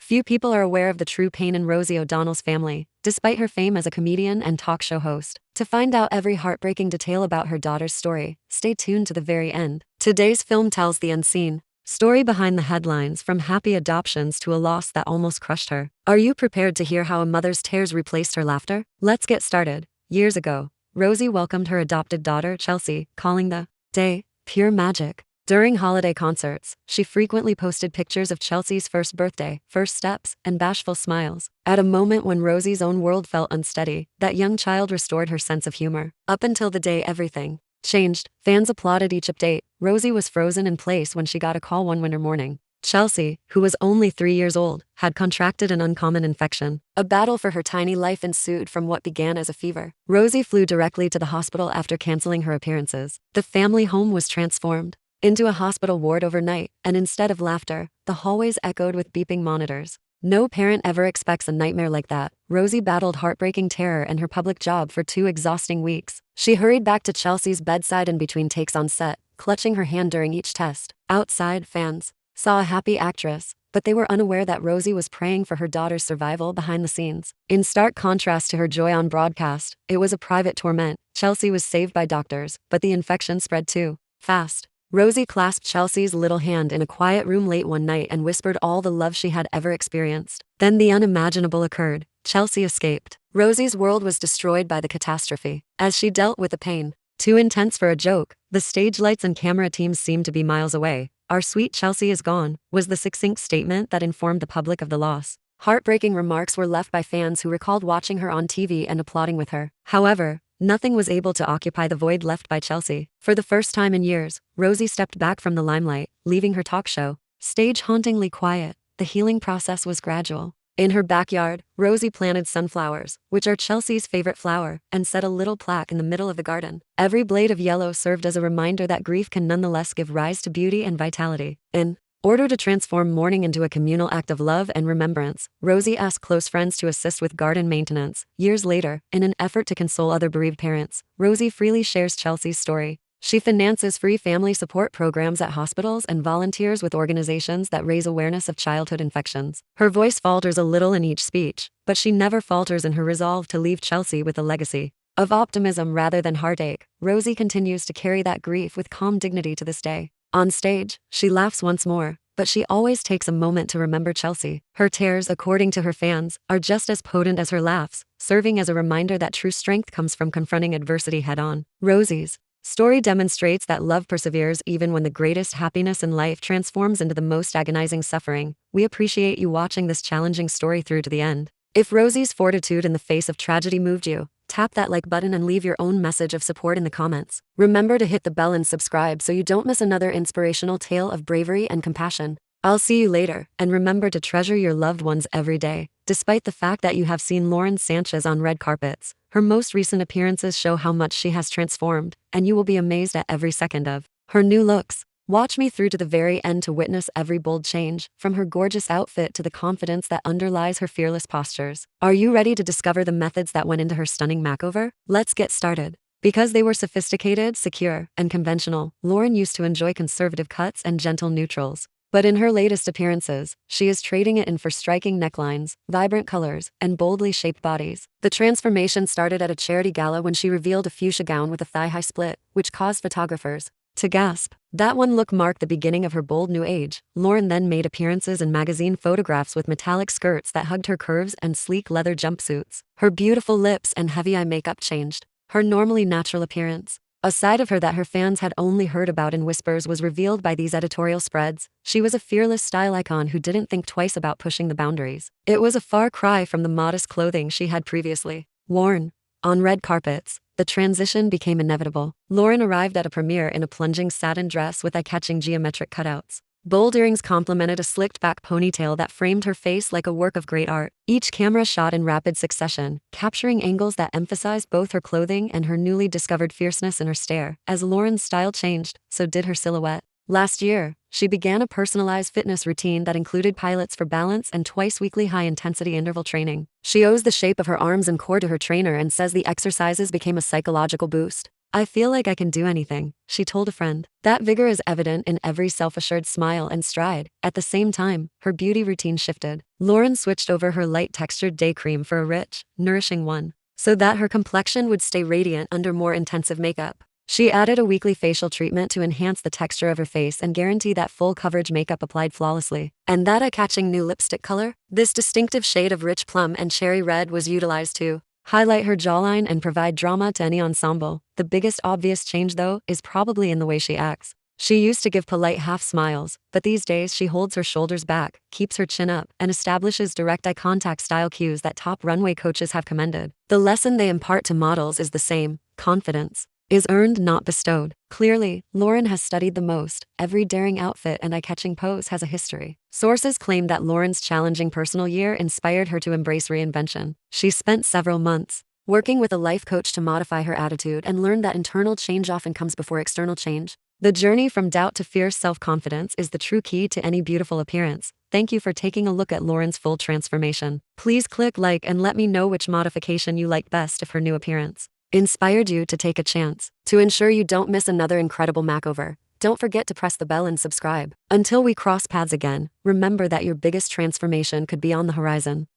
Few people are aware of the true pain in Rosie O'Donnell's family, despite her fame as a comedian and talk show host. To find out every heartbreaking detail about her daughter's story, stay tuned to the very end. Today's film tells the unseen story behind the headlines, from happy adoptions to a loss that almost crushed her. Are you prepared to hear how a mother's tears replaced her laughter? Let's get started. Years ago, Rosie welcomed her adopted daughter, Chelsea, calling the day pure magic. During holiday concerts, she frequently posted pictures of Chelsea's first birthday, first steps, and bashful smiles. At a moment when Rosie's own world felt unsteady, that young child restored her sense of humor. Up until the day everything changed, fans applauded each update. Rosie was frozen in place when she got a call one winter morning. Chelsea, who was only 3 years old, had contracted an uncommon infection. A battle for her tiny life ensued from what began as a fever. Rosie flew directly to the hospital after canceling her appearances. The family home was transformed into a hospital ward overnight, and instead of laughter, the hallways echoed with beeping monitors. No parent ever expects a nightmare like that. Rosie battled heartbreaking terror and her public job for 2 exhausting weeks. She hurried back to Chelsea's bedside in between takes on set, clutching her hand during each test. Outside, fans saw a happy actress, but they were unaware that Rosie was praying for her daughter's survival behind the scenes. In stark contrast to her joy on broadcast, it was a private torment. Chelsea was saved by doctors, but the infection spread too fast. Rosie clasped Chelsea's little hand in a quiet room late one night and whispered all the love she had ever experienced. Then the unimaginable occurred. Chelsea escaped. Rosie's world was destroyed by the catastrophe. As she dealt with the pain, too intense for a joke, the stage lights and camera teams seemed to be miles away. "Our sweet Chelsea is gone," was the succinct statement that informed the public of the loss. Heartbreaking remarks were left by fans who recalled watching her on TV and applauding with her. However, nothing was able to occupy the void left by Chelsea. For the first time in years, Rosie stepped back from the limelight, leaving her talk show stage hauntingly quiet. The healing process was gradual. In her backyard, Rosie planted sunflowers, which are Chelsea's favorite flower, and set a little plaque in the middle of the garden. Every blade of yellow served as a reminder that grief can nonetheless give rise to beauty and vitality. In order to transform mourning into a communal act of love and remembrance, Rosie asked close friends to assist with garden maintenance. Years later, in an effort to console other bereaved parents, Rosie freely shares Chelsea's story. She finances free family support programs at hospitals and volunteers with organizations that raise awareness of childhood infections. Her voice falters a little in each speech, but she never falters in her resolve to leave Chelsea with a legacy of optimism rather than heartache. Rosie continues to carry that grief with calm dignity to this day. On stage, she laughs once more, but she always takes a moment to remember Chelsea. Her tears, according to her fans, are just as potent as her laughs, serving as a reminder that true strength comes from confronting adversity head-on. Rosie's story demonstrates that love perseveres even when the greatest happiness in life transforms into the most agonizing suffering. We appreciate you watching this challenging story through to the end. If Rosie's fortitude in the face of tragedy moved you, tap that like button and leave your own message of support in the comments. Remember to hit the bell and subscribe so you don't miss another inspirational tale of bravery and compassion. I'll see you later, and remember to treasure your loved ones every day. Despite the fact that you have seen Lauren Sanchez on red carpets, her most recent appearances show how much she has transformed, and you will be amazed at every second of her new looks. Watch me through to the very end to witness every bold change, from her gorgeous outfit to the confidence that underlies her fearless postures. Are you ready to discover the methods that went into her stunning makeover? Let's get started. Because they were sophisticated, secure, and conventional, Lauren used to enjoy conservative cuts and gentle neutrals. But in her latest appearances, she is trading it in for striking necklines, vibrant colors, and boldly shaped bodies. The transformation started at a charity gala when she revealed a fuchsia gown with a thigh-high split, which caused photographers to gasp. That one look marked the beginning of her bold new age. Lauren then made appearances in magazine photographs with metallic skirts that hugged her curves and sleek leather jumpsuits. Her beautiful lips and heavy eye makeup changed her normally natural appearance. A side of her that her fans had only heard about in whispers was revealed by these editorial spreads. She was a fearless style icon who didn't think twice about pushing the boundaries. It was a far cry from the modest clothing she had previously worn. On red carpets, the transition became inevitable. Lauren arrived at a premiere in a plunging satin dress with eye-catching geometric cutouts. Bold earrings complemented a slicked-back ponytail that framed her face like a work of great art. Each camera shot in rapid succession, capturing angles that emphasized both her clothing and her newly discovered fierceness in her stare. As Lauren's style changed, so did her silhouette. Last year, she began a personalized fitness routine that included pilates for balance and twice-weekly high-intensity interval training. She owes the shape of her arms and core to her trainer and says the exercises became a psychological boost. "I feel like I can do anything," she told a friend. That vigor is evident in every self-assured smile and stride. At the same time, her beauty routine shifted. Lauren switched over her light-textured day cream for a rich, nourishing one, so that her complexion would stay radiant under more intensive makeup. She added a weekly facial treatment to enhance the texture of her face and guarantee that full coverage makeup applied flawlessly. And that eye-catching new lipstick color? This distinctive shade of rich plum and cherry red was utilized to highlight her jawline and provide drama to any ensemble. The biggest obvious change, though, is probably in the way she acts. She used to give polite half smiles, but these days she holds her shoulders back, keeps her chin up, and establishes direct eye contact style cues that top runway coaches have commended. The lesson they impart to models is the same: confidence is earned, not bestowed. Clearly, Lauren has studied the most. Every daring outfit and eye-catching pose has a history. Sources claim that Lauren's challenging personal year inspired her to embrace reinvention. She spent several months working with a life coach to modify her attitude and learned that internal change often comes before external change. The journey from doubt to fierce self-confidence is the true key to any beautiful appearance. Thank you for taking a look at Lauren's full transformation. Please click like and let me know which modification you like best if her new appearance inspired you to take a chance. To ensure you don't miss another incredible makeover, don't forget to press the bell and subscribe. Until we cross paths again, remember that your biggest transformation could be on the horizon.